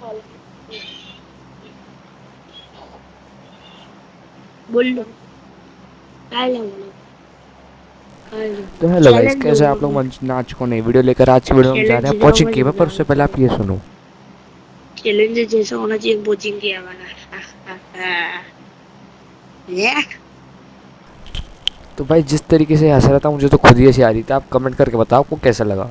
बोल लो काय बोलो तो हेलो गाइस, चैलेंज कैसे दो आप लोग? आज को नई वीडियो लेकर आज की वीडियो में जा रहे चैलेंज हैं जाओ कोचिंग की मुझे पर उससे पहले आप ये सुनो। चैलेंज जैसा होना चाहिए कोचिंग किया वाला ये तो भाई जिस तरीके से हंस रहा था मुझे तो खुद ही हंसी आ रही थी। आप कमेंट करके बताओ आपको कैसा लगा।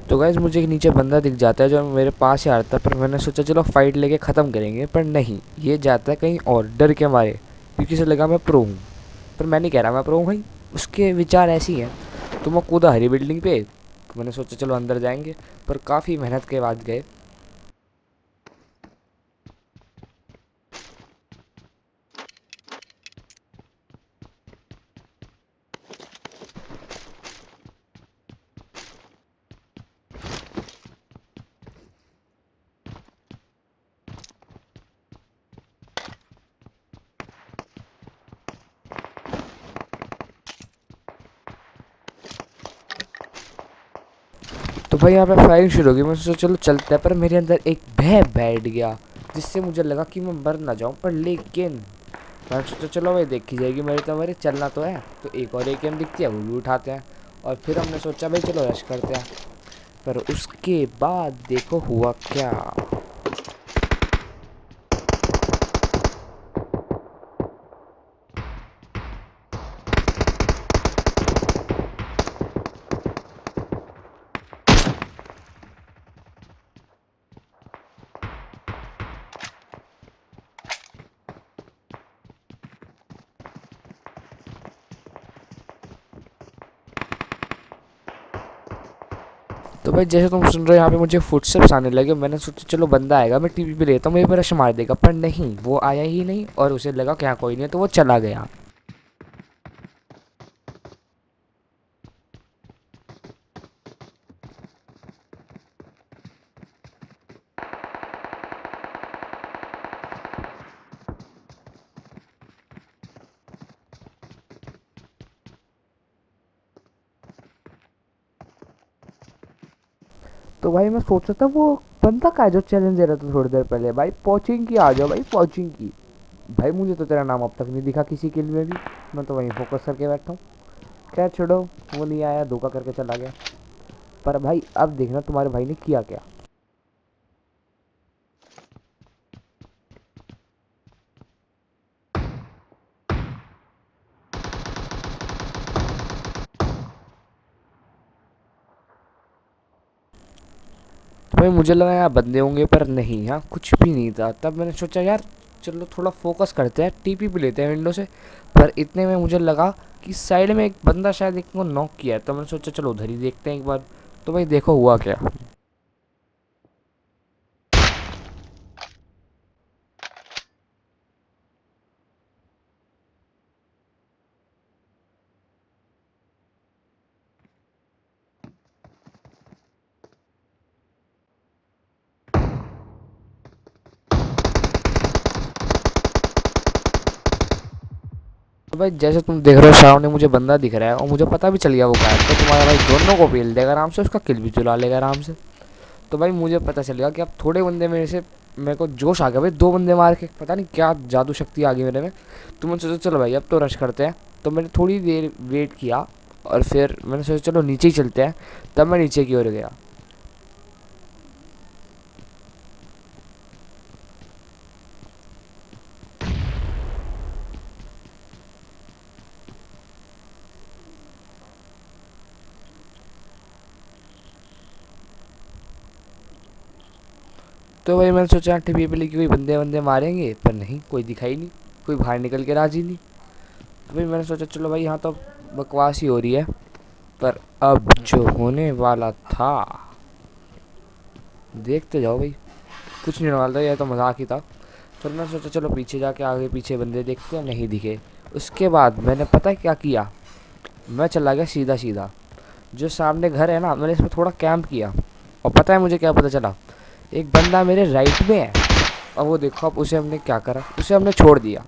तो गाइस मुझे एक नीचे बंदा दिख जाता है जो मेरे पास ही आता है, पर मैंने सोचा चलो फाइट लेके ख़त्म करेंगे, पर नहीं, ये जाता है कहीं और डर के मारे, क्योंकि इसे लगा मैं प्रो हूँ। पर मैं नहीं कह रहा मैं प्रो हूँ भाई, उसके विचार ऐसी हैं। तो मैं कूदा हरी बिल्डिंग पे, तो मैंने सोचा चलो अंदर जाएंगे, पर काफ़ी मेहनत के बाद गए। तो भाई यहाँ पे फायरिंग शुरू हो गई। मैं सोचा चलो चलते हैं, पर मेरे अंदर एक भय बैठ गया, जिससे मुझे लगा कि मैं मर ना जाऊँ। पर लेकिन मैंने सोचा चलो भाई देखी जाएगी, मेरे तो मेरे चलना तो है। तो एक और AKM दिखती है, वो भी उठाते हैं। और फिर हमने सोचा भाई चलो रश करते हैं। पर उसके बाद देखो हुआ क्या। तो भाई जैसे तुम सुन रहे हो यहाँ पे मुझे फुटस्टेप्स आने लगे। मैंने सोचा चलो बंदा आएगा, मैं टीवी पे लेता हूँ, मेरे पे रश मार देगा। पर नहीं, वो आया ही नहीं, और उसे लगा क्या कोई नहीं है, तो वो चला गया। तो भाई मैं सोच रहा था वो बंदा का है जो चैलेंज दे रहा था थोड़ी देर पहले, भाई पहुंचिंग की आ जाओ, भाई पहुंचिंग की। भाई मुझे तो तेरा नाम अब तक नहीं दिखा किसी किल में भी। मैं तो वहीं फोकस करके बैठा हूँ। खैर छोड़ो, वो नहीं आया, धोखा करके चला गया। पर भाई अब देखना तुम्हारे भाई ने किया क्या। तो भाई मुझे लगा यार बंदे होंगे, पर नहीं, यहाँ कुछ भी नहीं था। तब मैंने सोचा यार चलो थोड़ा फोकस करते हैं, TP भी लेते हैं विंडो से। पर इतने में मुझे लगा कि साइड में एक बंदा शायद एक को नॉक किया है, तो मैंने सोचा चलो उधर ही देखते हैं एक बार। तो भाई देखो हुआ क्या। तो भाई जैसे तुम देख रहे हो सामने मुझे बंदा दिख रहा है, और मुझे पता भी चल गया वो कहाँ है। तो तुम्हारा भाई दोनों को पेल देगा आराम से, उसका किल भी चुरा लेगा आराम से। तो भाई मुझे पता चल गया कि अब थोड़े बंदे मेरे से, मेरे को जोश आ गया भाई, 2 बंदे मार के पता नहीं क्या जादू शक्ति आ गई मेरे में। तो मैंने सोचा चलो भाई अब तो रश करते हैं। तो मैंने थोड़ी देर वेट किया, और फिर मैंने सोचा चलो नीचे ही चलते हैं। तब मैं नीचे की ओर गया। तो भाई मैंने सोचा टीवी पे लेके कोई बंदे बंदे मारेंगे, पर नहीं, कोई दिखाई नहीं, कोई बाहर निकल के राजी नहीं। तो भाई मैंने सोचा चलो भाई यहाँ तो बकवास ही हो रही है। पर अब जो होने वाला था देखते जाओ भाई। कुछ नहीं होने वाला था, यह तो मजाक ही था। फिर मैंने सोचा चलो पीछे जाके आगे पीछे बंदे देखते हैं, नहीं दिखे। उसके बाद मैंने पता क्या किया, मैं चला गया सीधा सीधा जो सामने घर है ना, मैंने इसमें थोड़ा कैंप किया। और पता है मुझे क्या पता चला, एक बंदा मेरे राइट में है। और वो देखो अब उसे हमने क्या करा, उसे हमने छोड़ दिया।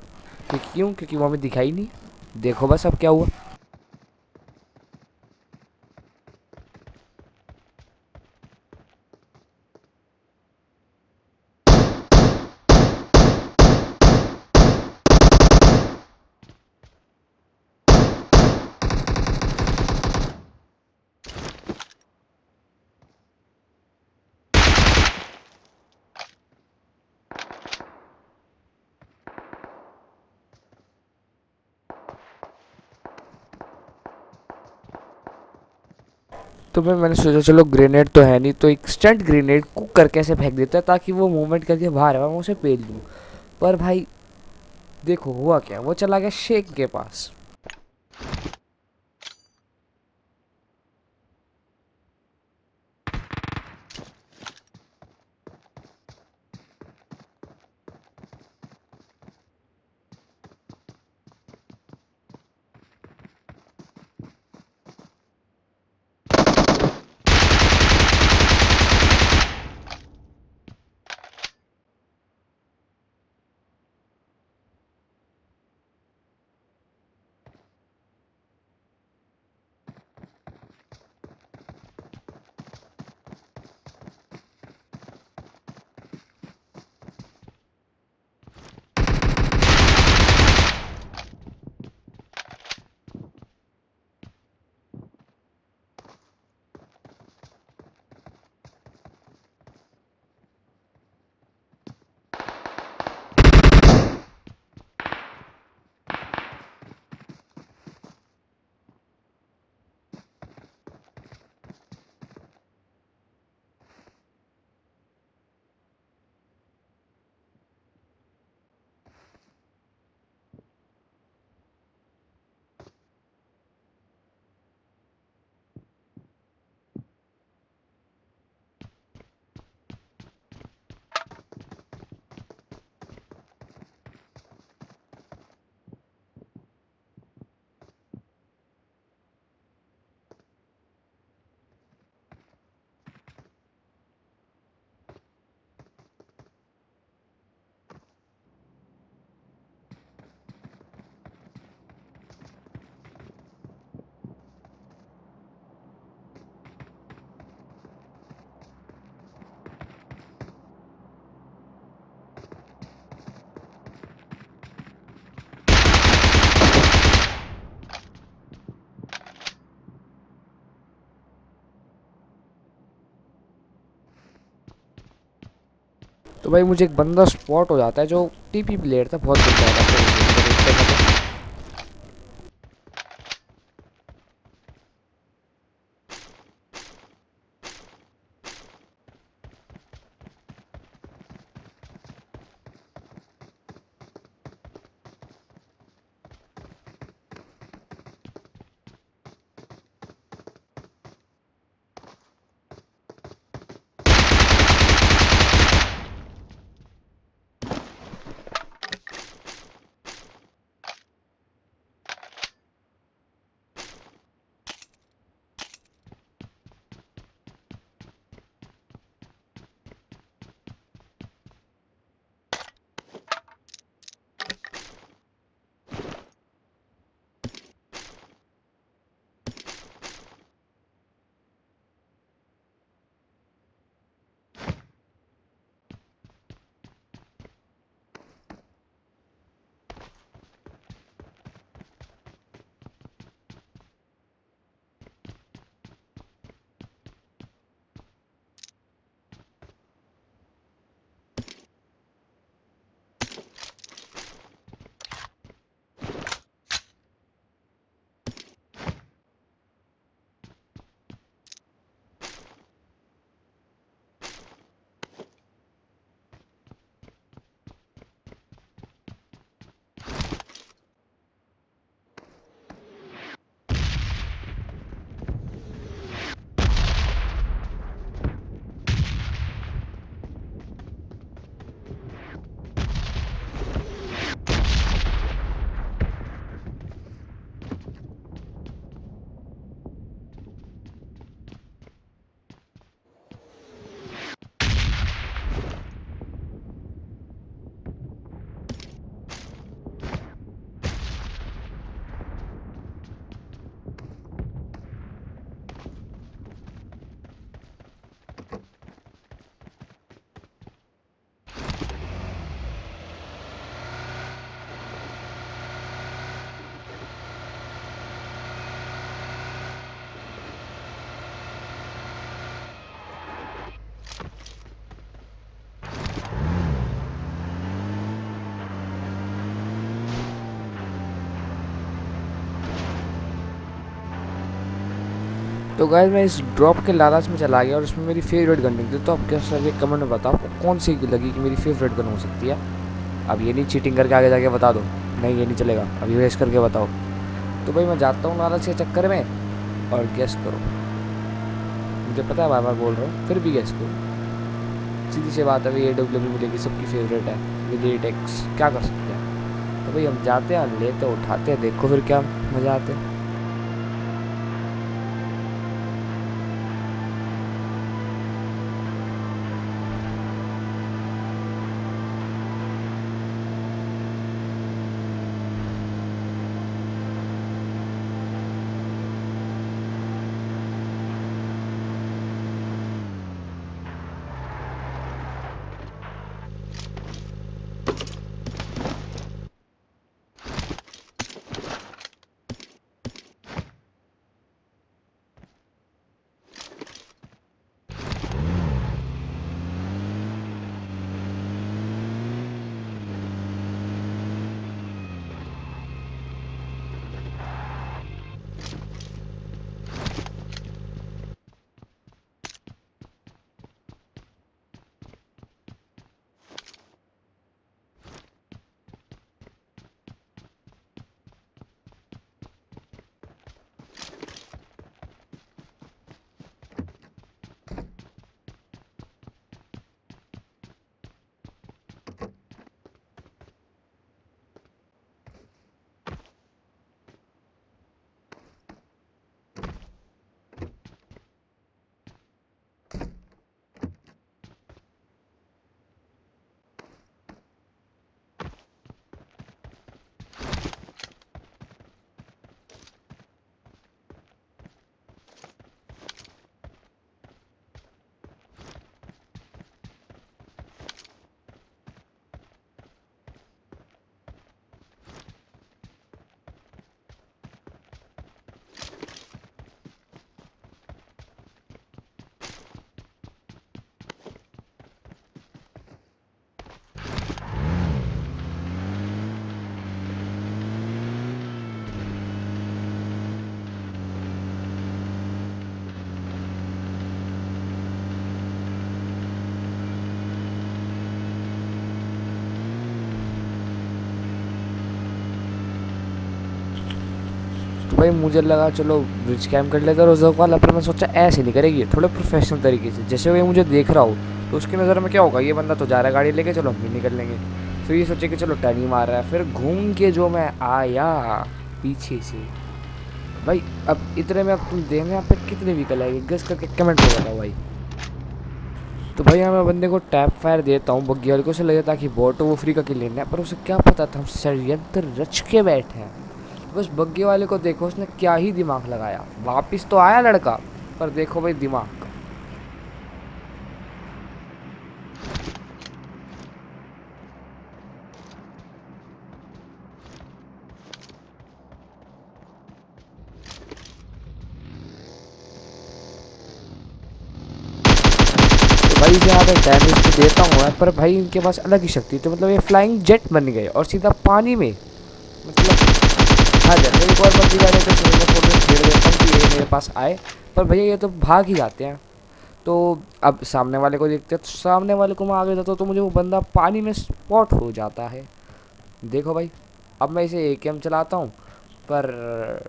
क्योंकि वो हमें दिखाई नहीं। देखो बस अब क्या हुआ। तो मैंने सोचा चलो ग्रेनेड तो है नहीं, तो एक स्टंट ग्रेनेड कुक करके ऐसे फेंक देता है ताकि वो मूवमेंट करके बाहर है, मैं उसे पेल दूँ। पर भाई देखो हुआ क्या, वो चला गया शेख के पास। तो भाई मुझे एक बंदा स्पॉट हो जाता है जो टीपी प्लेयर था, बहुत बंदा था। तो उसे देखते थे। तो गाइस मैं इस ड्रॉप के लालच में चला गया और उसमें मेरी फेवरेट गन निकली। तो आप क्या सर कमेंट में बताओ आपको कौन सी लगी कि मेरी फेवरेट गन हो सकती है। अब ये नहीं चीटिंग करके आगे जाके बता दो, नहीं ये नहीं चलेगा, अभी वेस्ट करके बताओ। तो भाई मैं जाता हूँ लालच के चक्कर में और गैस करो। मुझे पता है बार बार बोल रहा हूँ, फिर भी गैस करो। सीधी सी बात है भाई, AW मिलेगी, सबकी फेवरेट है विद 8x, क्या कर सकते हैं। तो भाई हम जाते हैं, लेते उठाते हैं, देखो फिर क्या मज़ा आते हैं। तो भाई मुझे लगा चलो ब्रिज कैम्प कर लेते रोज़ वाला, पर मैं सोचा ऐसे नहीं करेगी, थोड़े प्रोफेशनल तरीके से। जैसे वो मुझे देख रहा हो तो उसकी नज़र में क्या होगा, ये बंदा तो जा रहा है गाड़ी लेके, चलो हम भी निकल लेंगे। फिर ये सोचे कि चलो टर्न ही मार रहा है, फिर घूम के जो मैं आया पीछे से, भाई अब इतने में अब तुम देखना यहाँ पे कितने व्हीकल आएंगे, गेस करके कमेंट में बताओ भाई। तो भाई मैं बंदे को टैप फायर देता हूँ बग्गी वाले को, उसे लगे था कि बोट वो फ्री का किल लेना है, पर उसे क्या पता था हम षड्यंत्र रच के बैठे हैं। बस बग्गी वाले को देखो उसने क्या ही दिमाग लगाया, वापिस तो आया लड़का, पर देखो भाई दिमाग। तो भाई इसे यहाँ पे डैमेज तो देता हूँ मैं, पर भाई इनके पास अलग ही शक्ति, तो मतलब ये फ्लाइंग जेट बन गए और सीधा पानी में, मतलब हाँ जैसे एक और बग्गी वाले तो छेड़ देता हूँ कि ये मेरे पास आए, पर भैया ये तो भाग ही जाते हैं। तो अब सामने वाले को देखते हैं, तो सामने वाले को मैं आगे जाता हूँ तो मुझे वो बंदा पानी में स्पॉट हो जाता है। देखो भाई अब मैं इसे AKM चलाता हूँ, पर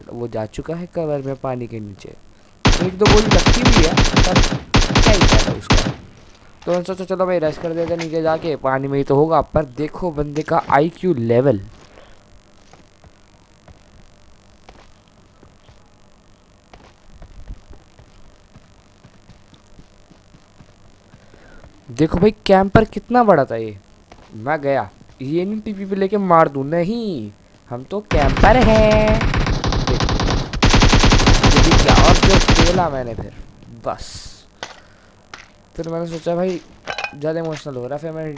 वो जा चुका है कवर में पानी के नीचे। एक दो गोली लगती भी है, पर क्या ही फायदा उसका। तो मैंने सोचा चलो भाई रेस्ट कर देते नीचे जाके, पानी में ही तो होगा। पर देखो बंदे का IQ लेवल, देखो भाई कैंपर कितना बड़ा था ये। मैं गया, ये नहीं TP पे लेके मार दूं, नहीं हम तो कैंपर हैं। देखो क्या, और जो खेला मैंने फिर बस, फिर मैंने सोचा भाई ज़्यादा इमोशनल हो रहा है, फिर मैं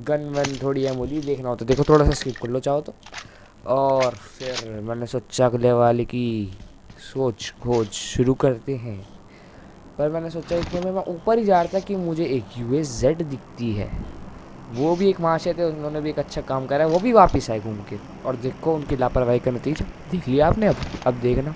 गन वन थोड़ी है मुझे देखना होता, देखो थोड़ा सा स्किप कर लो चाहो तो। और फिर मैंने सोचा अगले वाले की सोच खोज शुरू करते हैं, पर मैंने सोचा इतने में मैं ऊपर ही जा रहा था कि मुझे एक UAZ दिखती है। वो भी एक महाशय थे, उन्होंने भी एक अच्छा काम करा है, वो भी वापस आए घूम के, और देखो उनकी लापरवाही का नतीजा देख लिया आपने। अब देखना।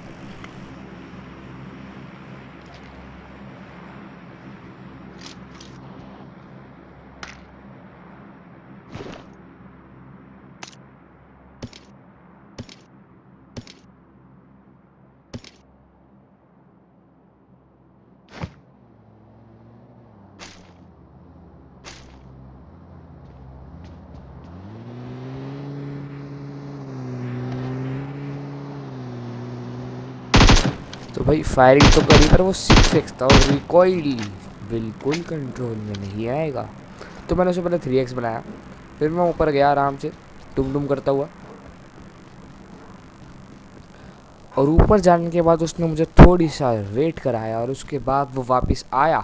तो भाई फायरिंग तो करी पर वो 6x था और रिकॉइल बिल्कुल कंट्रोल में नहीं आएगा। तो मैंने उसे पहले 3x बनाया, फिर मैं ऊपर गया आराम से टुम टुम करता हुआ, और ऊपर जाने के बाद उसने मुझे थोड़ी सा वेट कराया और उसके बाद वो वापस आया।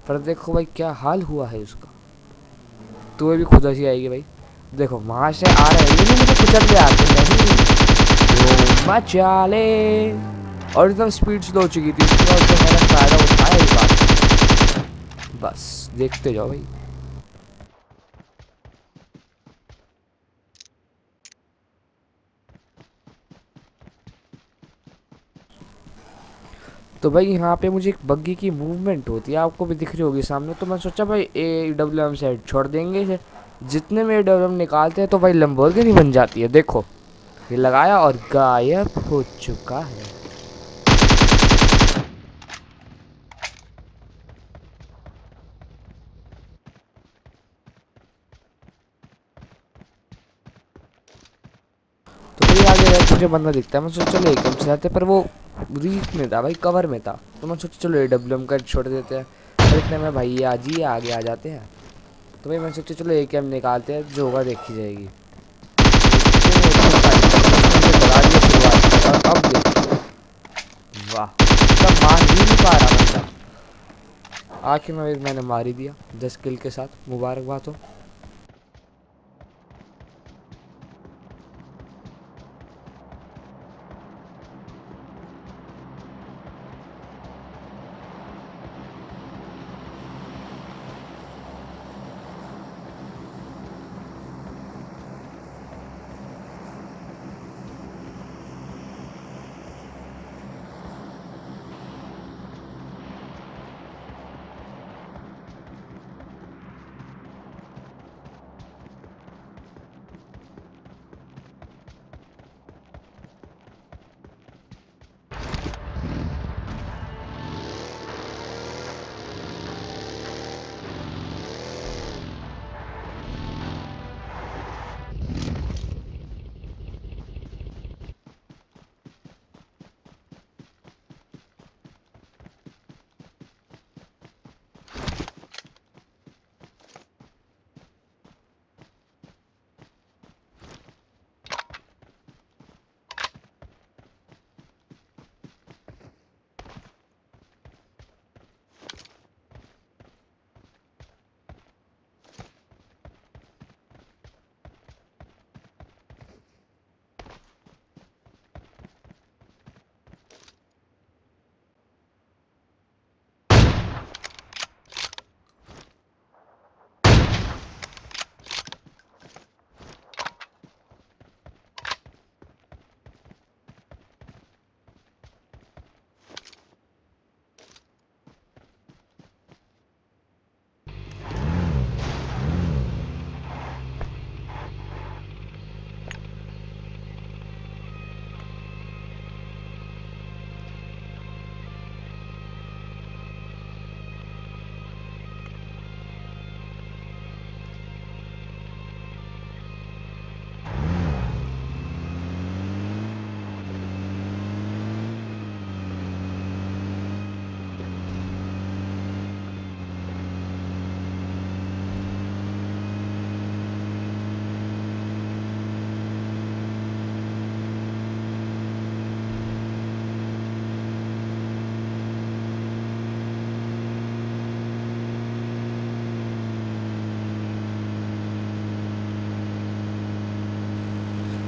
पर देखो भाई क्या हाल हुआ है उसका, तुम्हें भी खुद हंसी आएगी भाई। देखो वहाँ से आ रहे हैं, ये नहीं मुझे कुचल ले आते नहीं, मचा ले, और एकदम स्पीड स्लो हो चुकी थी। उसके बाद जो मैंने फ़ायदा उठाया इस बात, बस देखते जाओ भाई। तो भाई यहाँ पे मुझे एक बग्गी की मूवमेंट होती है, आपको भी दिख रही होगी सामने। तो मैं सोचा भाई AWM से छोड़ देंगे इसे, जितने में AWM निकालते हैं तो भाई लंबोर्गिनी बन जाती है। देखो ये लगाया और गायब हो चुका है। तो भाई आगे जाके मुझे बंदा दिखता है, मैं सोचा चलो एकदम से आते, पर वो रीफ में था भाई, कवर में था। तो मैं सोचा चलो AWM का छोड़ देते हैं, और इतने में भाई आज ही आगे आ जाते हैं। तो भाई मैं सोचा चलो AKM निकालते हैं, जो होगा देखी जाएगी। और अब देखो, वाह, मतलब मार ही नहीं पा रहा बंदा, आखिर में मैंने मार ही दिया 10 किल के साथ, मुबारकबाद हो।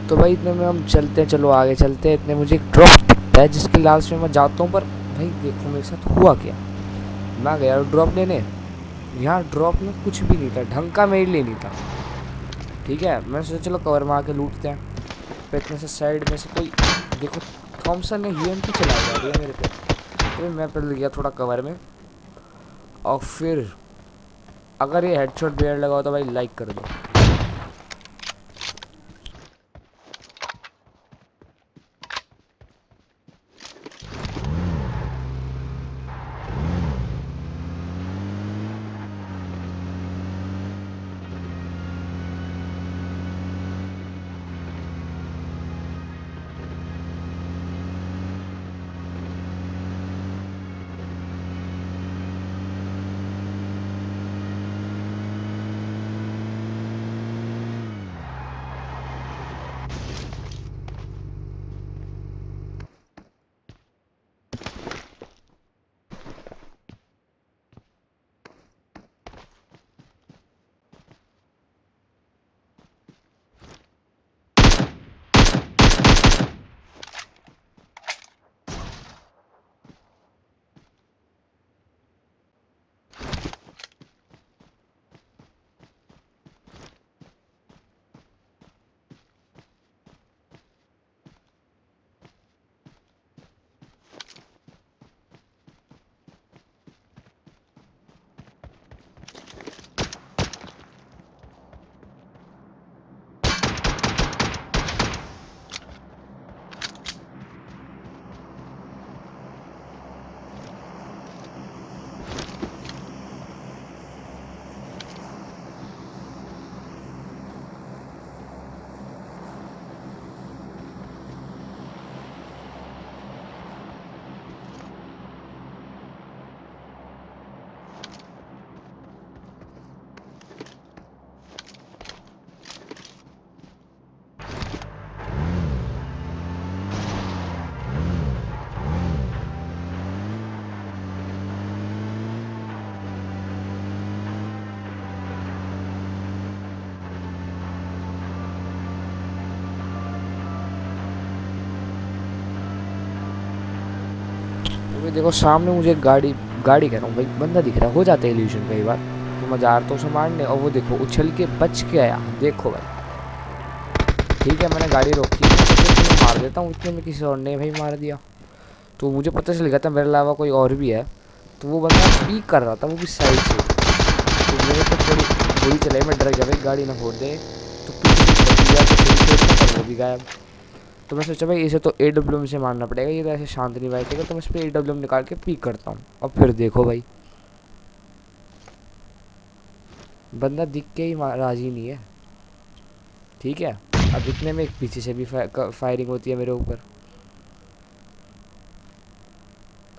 तो भाई इतने में हम चलते हैं, चलो आगे चलते हैं। इतने मुझे एक ड्रॉप दिखता है जिसके लास्ट में मैं जाता हूँ, पर भाई देखो मेरे साथ हुआ क्या। मैं गया ड्रॉप लेने, यहाँ ड्रॉप में कुछ भी नहीं था, ढंग का मेरे लिए नहीं था। ठीक है, मैं सोचा चलो कवर में आके लूटते हैं। पे इतने से साइड में से कोई देखो थॉमसन ने UMP चला दिया मेरे पे। तो मैं पहले गया थोड़ा कवर में, और फिर अगर ये हेडशॉट बेयर लगा हो तो भाई लाइक कर दो। तो देखो सामने मुझे गाड़ी गाड़ी कह रहा हूँ भाई, बंदा दिख रहा है, हो जाता है इल्यूजन कई बार। तो मैं जा रहा था उसे मारने और वो देखो उछल के बच के आया, देखो भाई। ठीक है मैंने गाड़ी रोकी, मैं सोचा कि मैं मार देता हूँ, इतने में किसी और ने भाई मार दिया। तो मुझे पता चल गया था मेरे अलावा कोई और भी है। तो वो बंदा पीक कर रहा था, वो भी साइड से। तो मेरे को थोड़ी गोली चलाई, मैं डर गया भाई गाड़ी ना फोड़ दे। तो पीछे से बच गया तो सही से, पर वो भी गायब। तो मैं सोचा भाई इसे तो AWM से मारना पड़ेगा, ये तो ऐसे शांत नहीं बैठेगा। तो मैं इस पर AWM निकाल के पीक करता हूँ। और फिर देखो भाई बंदा दिख के ही राजी नहीं है। ठीक है, अब इतने में एक पीछे से भी फायरिंग होती है मेरे ऊपर।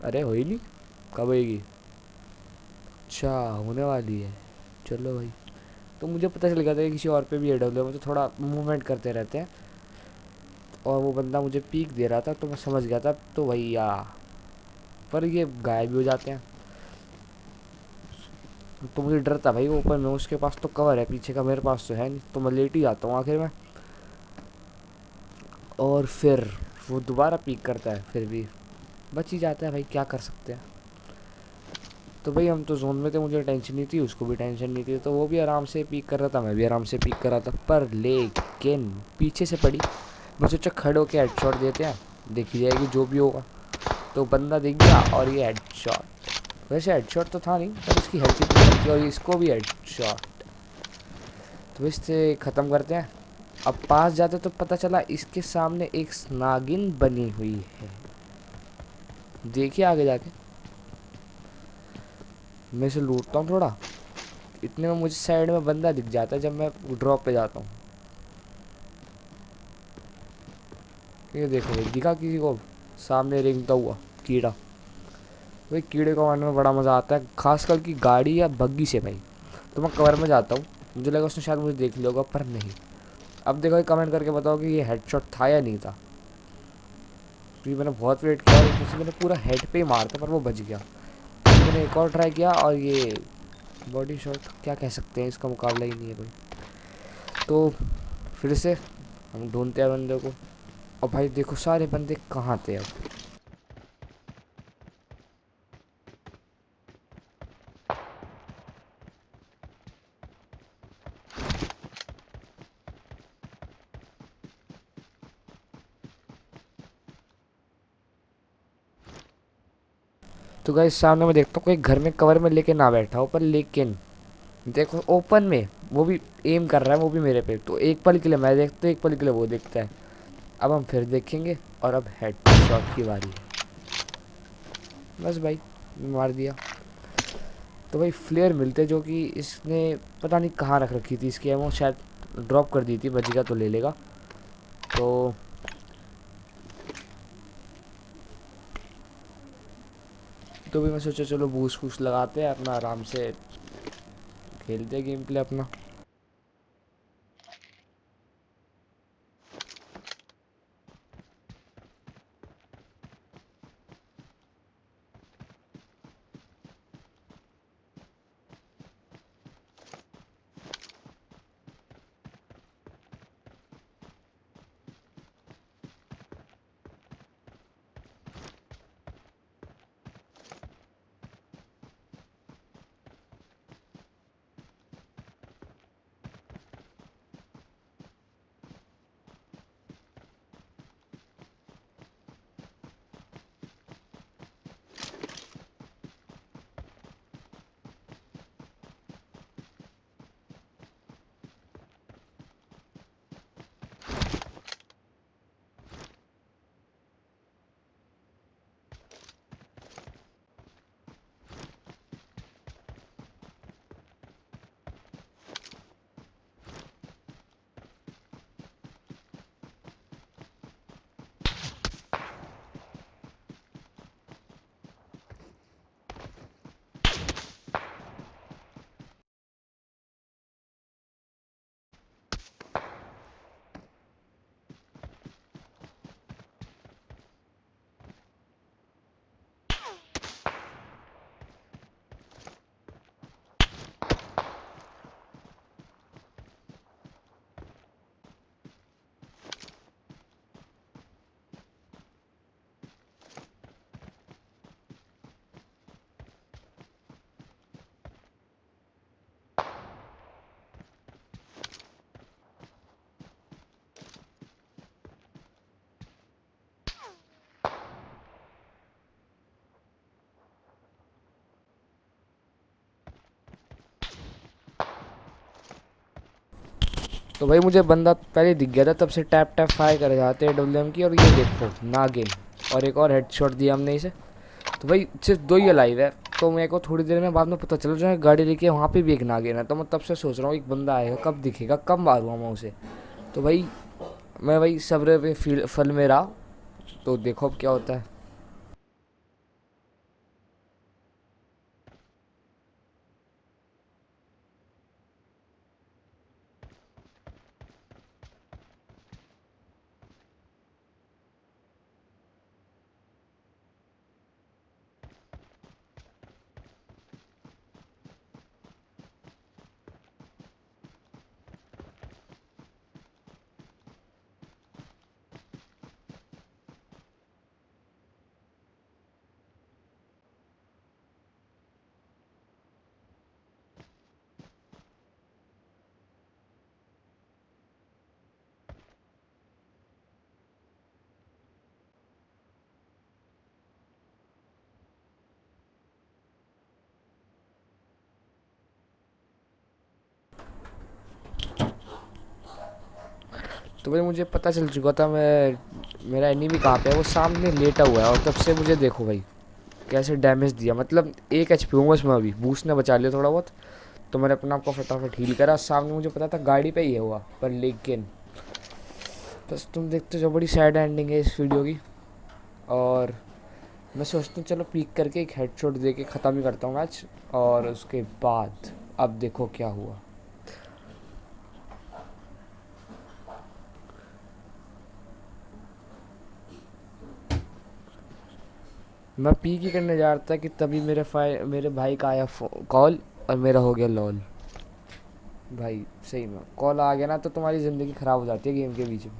अरे हो ही नहीं, कब होएगी? अच्छा होने वाली है, चलो भाई। तो मुझे पता चल गया था कि किसी और पे भी AWM, तो थोड़ा मूवमेंट करते रहते हैं। और वो बंदा मुझे पीक दे रहा था तो मैं समझ गया था तो भैया, पर ये गायब भी हो जाते हैं। तो मुझे डर था भाई, वो ऊपर में उसके पास तो कवर है, पीछे का मेरे पास तो है नहीं। तो मैं लेट ही जाता हूँ आखिर में। और फिर वो दोबारा पीक करता है, फिर भी बच ही जाता है भाई, क्या कर सकते हैं। तो भाई हम तो जोन में थे, मुझे टेंशन नहीं थी, उसको भी टेंशन नहीं थी। तो वो भी आराम से पीक कर रहा था, मैं भी आराम से पीक कर रहा था। पर लेकिन पीछे से पड़ी, मैं सोचा खड़े होके हेडशॉट देते हैं, देखी जाएगी जो भी होगा। तो बंदा दिख गया और ये हेडशॉट, वैसे हेडशॉट तो था नहीं पर इसकी हेल्थ इतनी कम थी, और इसको भी हेडशॉट। तो इससे ख़त्म करते हैं। अब पास जाते तो पता चला इसके सामने एक नागिन बनी हुई है। देखिए आगे जाके, मैं इसे लूटता हूँ थोड़ा। इतने में मुझे साइड में बंदा दिख जाता है जब मैं ड्रॉप पे जाता हूँ। ये देखो भाई, दिखा किसी को सामने रेंगता हुआ कीड़ा। भाई कीड़े को मारने में बड़ा मज़ा आता है, खासकर की गाड़ी या बग्गी से भाई। तो मैं कवर में जाता हूँ, मुझे लगा उसने शायद मुझे देख लिया होगा, पर नहीं। अब देखो कमेंट करके बताओ कि ये हेडशॉट था या नहीं था। क्योंकि मैंने बहुत वेट किया और किसी मैंने पूरा हेड पे ही मारा था, पर वो बच गया। तो मैंने एक और ट्राई किया और ये बॉडी शॉट क्या कह सकते हैं, इसका मुकाबला ही नहीं है कोई। तो फिर से हम ढूंढते हैं बंदे को। और भाई देखो सारे बंदे कहाँ थे अब। तो गाइस सामने मैं देखता हूँ कोई घर में कवर में लेके ना बैठा हो, पर लेकिन देखो ओपन में वो भी एम कर रहा है, वो भी मेरे पे। तो एक पल के लिए मैं देखता हूँ, एक पल के लिए वो देखता है। अब हम फिर देखेंगे और अब हेड शॉट की बारी है। बस भाई मार दिया। तो भाई फ्लेयर मिलते जो कि इसने पता नहीं कहाँ रख रखी थी, इसकी एमो शायद ड्रॉप कर दी थी, बचेगा तो ले लेगा। तो भी मैं सोचा चलो बूस्ट वूस्ट लगाते हैं, अपना आराम से खेलते हैं गेम प्ले अपना। तो भाई मुझे बंदा पहले दिख गया था, तब से टैप टैप फायर करे जाते हैं डब्ल्यू की, और ये देखो नागिन, और एक और हेडशॉट दिया हमने इसे। तो भाई सिर्फ 2 ही अलाइव है। तो मेरे को थोड़ी देर में बाद में पता चला जो है गाड़ी लेके वहाँ पे भी एक नागिन है। तो मैं तब से सोच रहा हूँ एक बंदा आएगा, कब दिखेगा, कब मारूँगा मैं उसे। तो भाई मैं भाई सब्र पे फल में रहा। तो देखो अब क्या होता है। तो भाई मुझे पता चल चुका था मैं मेरा एनिमी कहाँ पे है, वो सामने लेटा हुआ है। और तब से मुझे देखो भाई कैसे डैमेज दिया, मतलब 1 HP हूँ उसमें, अभी बूस्ट ने बचा लिया थोड़ा बहुत। तो मैंने अपने आप को फटाफट हील करा। सामने मुझे पता था गाड़ी पे ही है हुआ, पर लेकिन बस तुम देखते जो बड़ी सैड एंडिंग है इस वीडियो की। और मैं सोचता हूँ चलो पीक करके एक हेडशॉट दे के ख़त्म ही करता हूँ मैच। और उसके बाद अब देखो क्या हुआ। मैं पीक ही करने जा रहा था कि तभी मेरे भाई का आया कॉल, और मेरा हो गया लॉल। भाई सही में कॉल आ गया ना तो तुम्हारी ज़िंदगी ख़राब हो जाती है गेम के बीच में।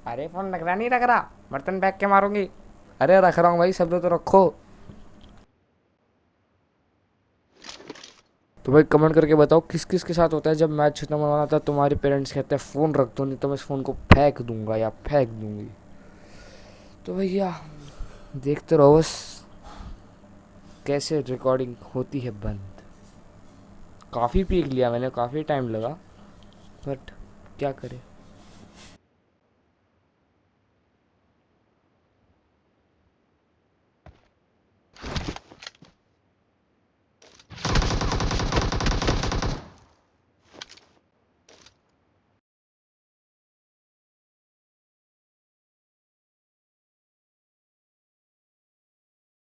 अरे फ़ोन रख रहा, नहीं रख रहा, बर्तन फेंक के मारूंगी। अरे रख रहा हूँ भाई, सब्र तो रखो। तो भाई कमेंट करके बताओ किस किस के साथ होता है जब मैच खत्म होना था तुम्हारे पेरेंट्स कहते हैं फ़ोन रख दो, नहीं तो मैं इस फ़ोन को फेंक दूंगा या फेंक दूंगी। तो भैया देखते रहो बस कैसे रिकॉर्डिंग होती है बंद। काफ़ी पीक लिया मैंने, काफ़ी टाइम लगा, बट क्या करें।